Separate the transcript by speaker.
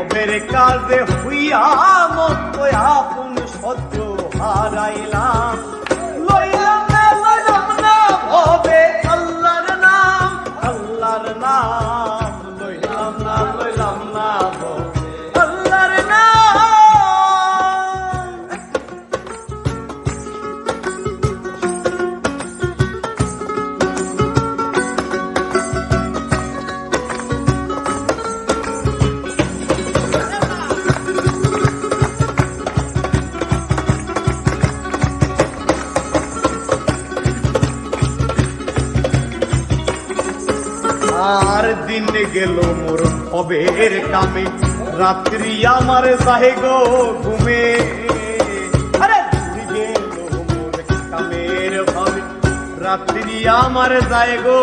Speaker 1: ভবের কাজে হইয়া মত আপন সহ্য হারাইলাম। লইলাম না ভবে আল্লাহর নাম, আল্লাহর নাম লইলাম না ভবে আল্লাহর নাম। আর দিন গেল মোর ভবের কামে, রাত্রি আমার যাহে গো ঘুমে। আরে দিন গেল মোর কামের ভাবে, রাত্রি আমার যায় গো